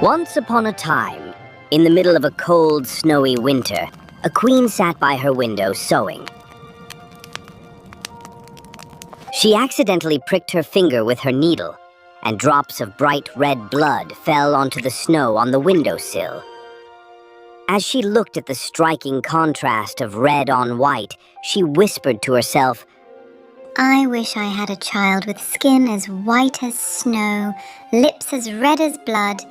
Once upon a time, in the middle of a cold, snowy winter, a queen sat by her window sewing. She accidentally pricked her finger with her needle, and drops of bright red blood fell onto the snow on the windowsill. As she looked at the striking contrast of red on white, she whispered to herself, I wish I had a child with skin as white as snow, lips as red as blood,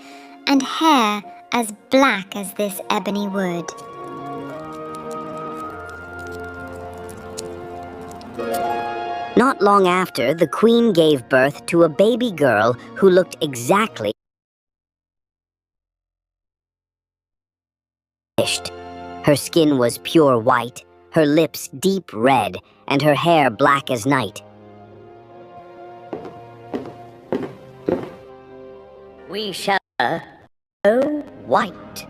and hair as black as this ebony wood. Not long after, the queen gave birth to a baby girl who looked exactly Her skin was pure white, her lips deep red, and her hair black as night. We shall go white.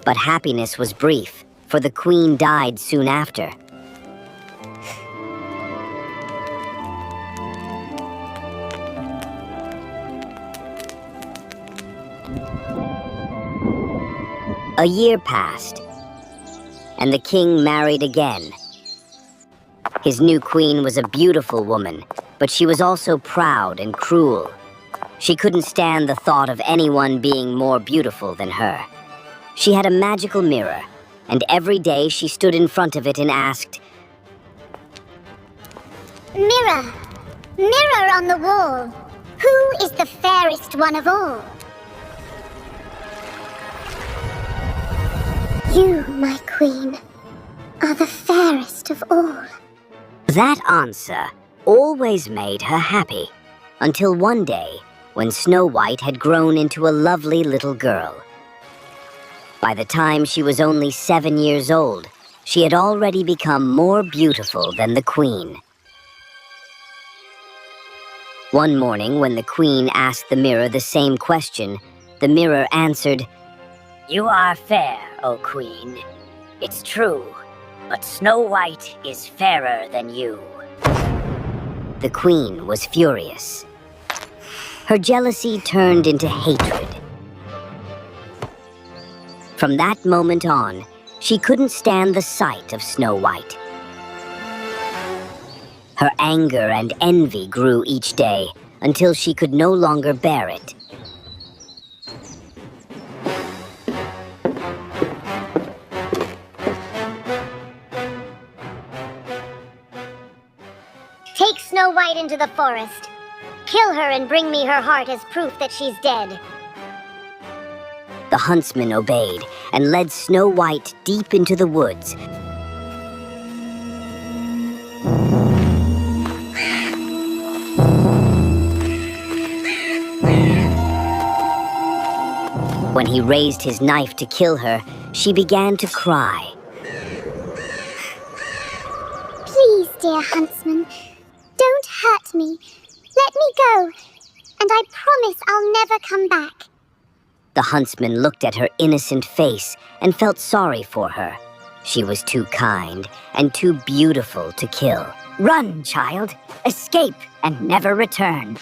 But happiness was brief, for the queen died soon after. A year passed, and the king married again. His new queen was a beautiful woman, but she was also proud and cruel. She couldn't stand the thought of anyone being more beautiful than her. She had a magical mirror, and every day she stood in front of it and asked, Mirror, mirror on the wall, who is the fairest one of all? You, my queen, are the fairest of all. That answer always made her happy, until one day when Snow White had grown into a lovely little girl. By the time she was only 7 years old, she had already become more beautiful than the queen. One morning, when the queen asked the mirror the same question, the mirror answered, You are fair, O queen. It's true, but Snow White is fairer than you. The queen was furious. Her jealousy turned into hatred. From that moment on, she couldn't stand the sight of Snow White. Her anger and envy grew each day until she could no longer bear it. Take Snow White into the forest. Kill her and bring me her heart as proof that she's dead. The huntsman obeyed and led Snow White deep into the woods. When he raised his knife to kill her, she began to cry. Please, dear huntsman, don't hurt me. Let me go, and I promise I'll never come back. The huntsman looked at her innocent face and felt sorry for her. She was too kind and too beautiful to kill. Run, child! Escape and never return!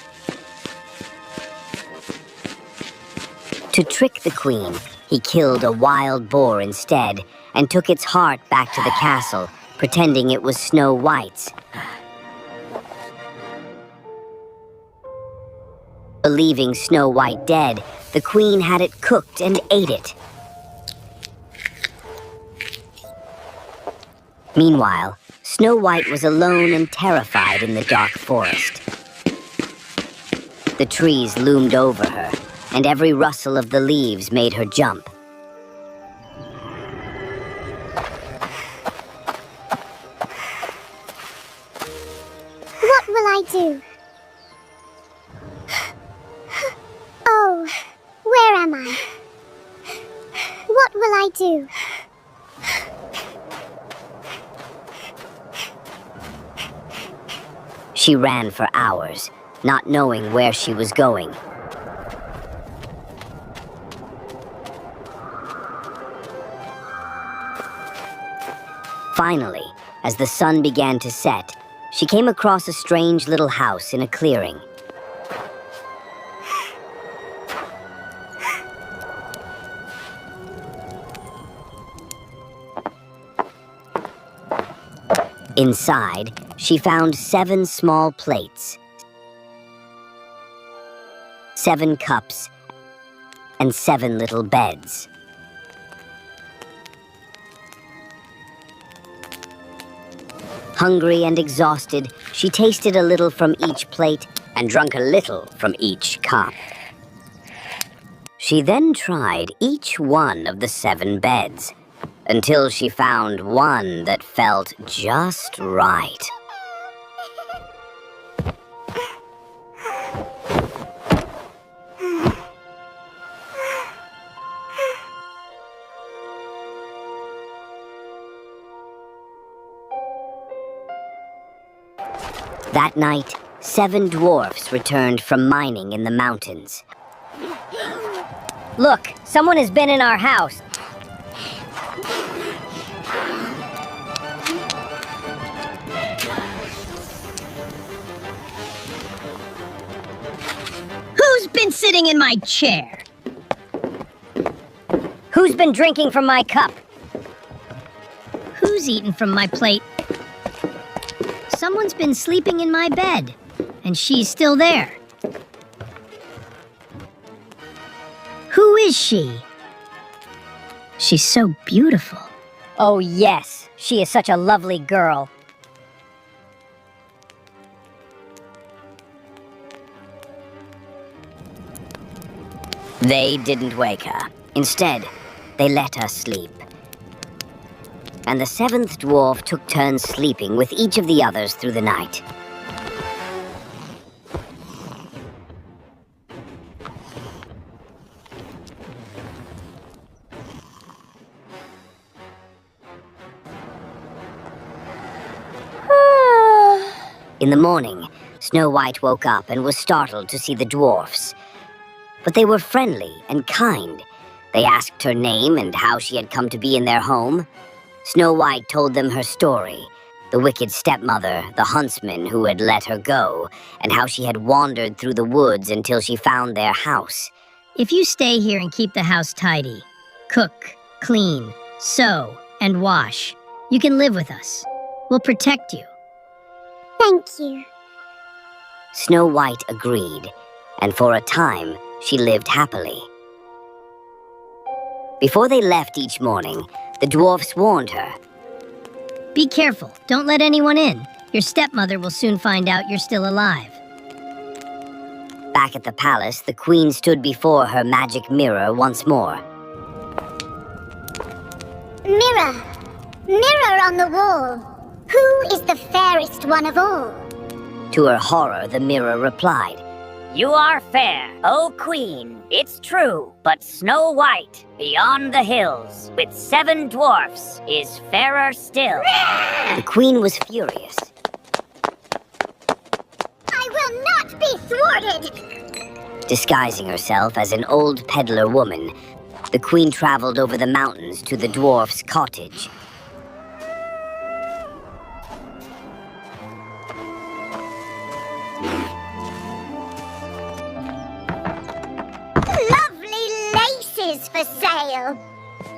To trick the queen, he killed a wild boar instead and took its heart back to the castle, pretending it was Snow White's. Believing Snow White dead, the queen had it cooked and ate it. Meanwhile, Snow White was alone and terrified in the dark forest. The trees loomed over her, and every rustle of the leaves made her jump. What will I do? Oh, where am I? What will I do? She ran for hours, not knowing where she was going. Finally, as the sun began to set, she came across a strange little house in a clearing. Inside, she found 7 small plates, 7 cups, and 7 little beds. Hungry and exhausted, she tasted a little from each plate and drank a little from each cup. She then tried each one of the 7 beds, until she found one that felt just right. That night, 7 dwarfs returned from mining in the mountains. Look, someone has been in our house. Who's been sitting in my chair? Who's been drinking from my cup? Who's eaten from my plate? Someone's been sleeping in my bed, and she's still there. Who is she? She's so beautiful. Oh yes, she is such a lovely girl. They didn't wake her. Instead, they let her sleep. And the 7th dwarf took turns sleeping with each of the others through the night. In the morning, Snow White woke up and was startled to see the dwarfs. But they were friendly and kind. They asked her name and how she had come to be in their home. Snow White told them her story, the wicked stepmother, the huntsman who had let her go, and how she had wandered through the woods until she found their house. If you stay here and keep the house tidy, cook, clean, sew, and wash, you can live with us. We'll protect you. Thank you. Snow White agreed, and for a time, she lived happily. Before they left each morning, the dwarfs warned her. Be careful. Don't let anyone in. Your stepmother will soon find out you're still alive. Back at the palace, the queen stood before her magic mirror once more. Mirror! Mirror on the wall! Who is the fairest one of all? To her horror, the mirror replied, You are fair, O Queen, it's true, but Snow White, beyond the hills, with 7 dwarfs, is fairer still. The queen was furious. I will not be thwarted! Disguising herself as an old peddler woman, the queen traveled over the mountains to the dwarf's cottage. For sale.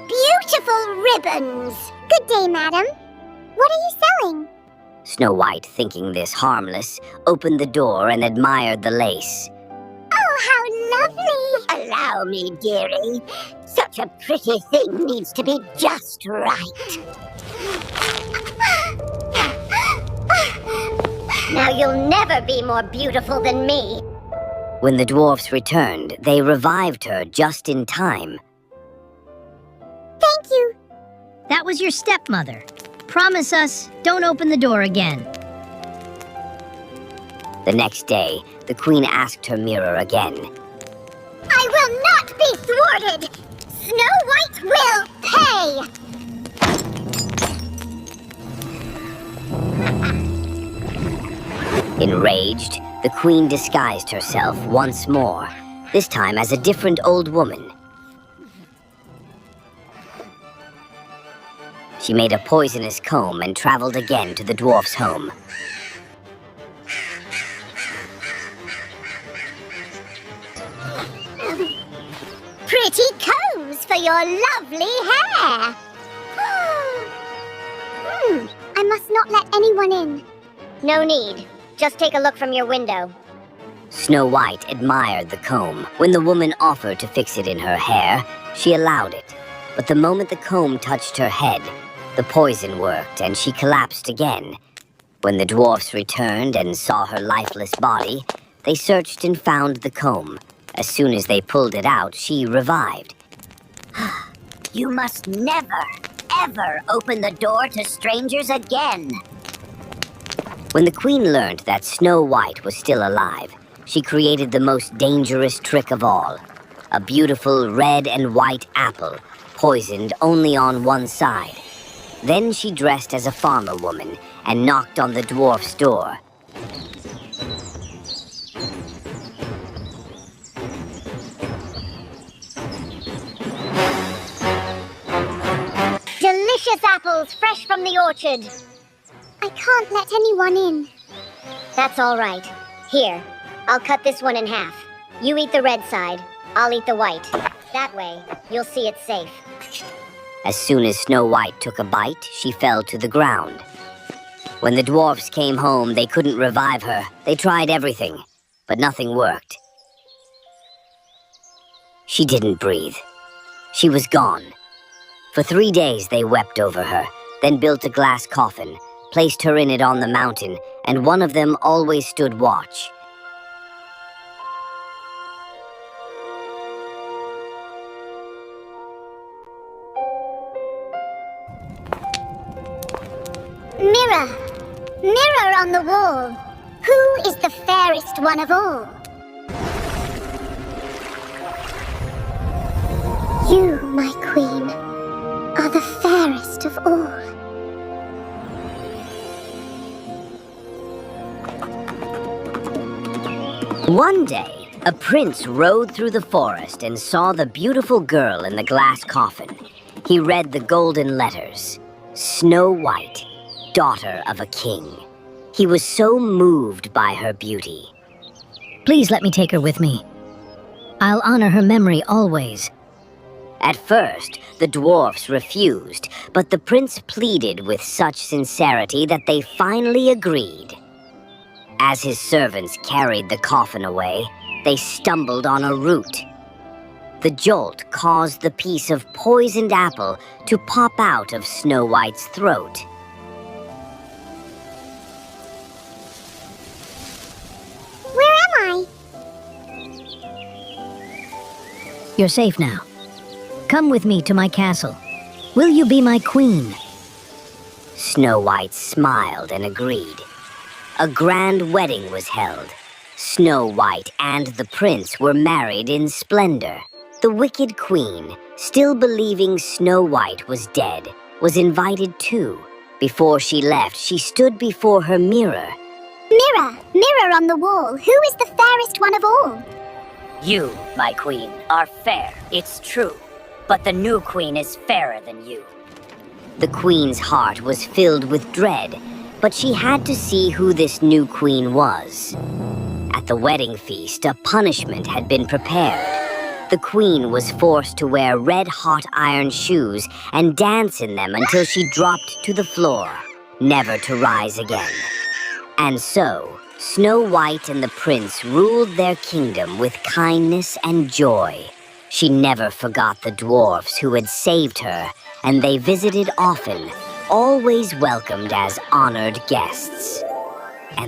Beautiful ribbons. Good day, madam. What are you selling? Snow White, thinking this harmless, opened the door and admired the lace. Oh, how lovely. Allow me, dearie. Such a pretty thing needs to be just right. Now you'll never be more beautiful than me. When the dwarfs returned, they revived her just in time. Thank you. That was your stepmother. Promise us, don't open the door again. The next day, the queen asked her mirror again. I will not be thwarted. Snow White will pay. Enraged, the queen disguised herself once more, this time as a different old woman. She made a poisonous comb and traveled again to the dwarf's home. pretty combs for your lovely hair. I must not let anyone in. No need. Just take a look from your window. Snow White admired the comb. When the woman offered to fix it in her hair, she allowed it. But the moment the comb touched her head, the poison worked and she collapsed again. When the dwarfs returned and saw her lifeless body, they searched and found the comb. As soon as they pulled it out, she revived. You must never, ever open the door to strangers again. When the queen learned that Snow White was still alive, she created the most dangerous trick of all. A beautiful red and white apple, poisoned only on one side. Then she dressed as a farmer woman and knocked on the dwarf's door. Delicious apples, fresh from the orchard. I can't let anyone in. That's all right. Here, I'll cut this one in half. You eat the red side, I'll eat the white. That way, you'll see it's safe. As soon as Snow White took a bite, she fell to the ground. When the dwarfs came home, they couldn't revive her. They tried everything, but nothing worked. She didn't breathe. She was gone. For 3 days they wept over her, then built a glass coffin, placed her in it on the mountain, and one of them always stood watch. Mirror! Mirror on the wall! Who is the fairest one of all? You, my queen, are the fairest of all. One day, a prince rode through the forest and saw the beautiful girl in the glass coffin. He read the golden letters, Snow White, daughter of a king. He was so moved by her beauty. Please let me take her with me. I'll honor her memory always. At first, the dwarfs refused, but the prince pleaded with such sincerity that they finally agreed. As his servants carried the coffin away, they stumbled on a root. The jolt caused the piece of poisoned apple to pop out of Snow White's throat. Where am I? You're safe now. Come with me to my castle. Will you be my queen? Snow White smiled and agreed. A grand wedding was held. Snow White and the prince were married in splendor. The wicked queen, still believing Snow White was dead, was invited too. Before she left, she stood before her mirror. Mirror! Mirror on the wall! Who is the fairest one of all? You, my queen, are fair, it's true. But the new queen is fairer than you. The queen's heart was filled with dread, but she had to see who this new queen was. At the wedding feast, a punishment had been prepared. The queen was forced to wear red-hot iron shoes and dance in them until she dropped to the floor, never to rise again. And so, Snow White and the prince ruled their kingdom with kindness and joy. She never forgot the dwarfs who had saved her, and they visited often, always welcomed as honored guests.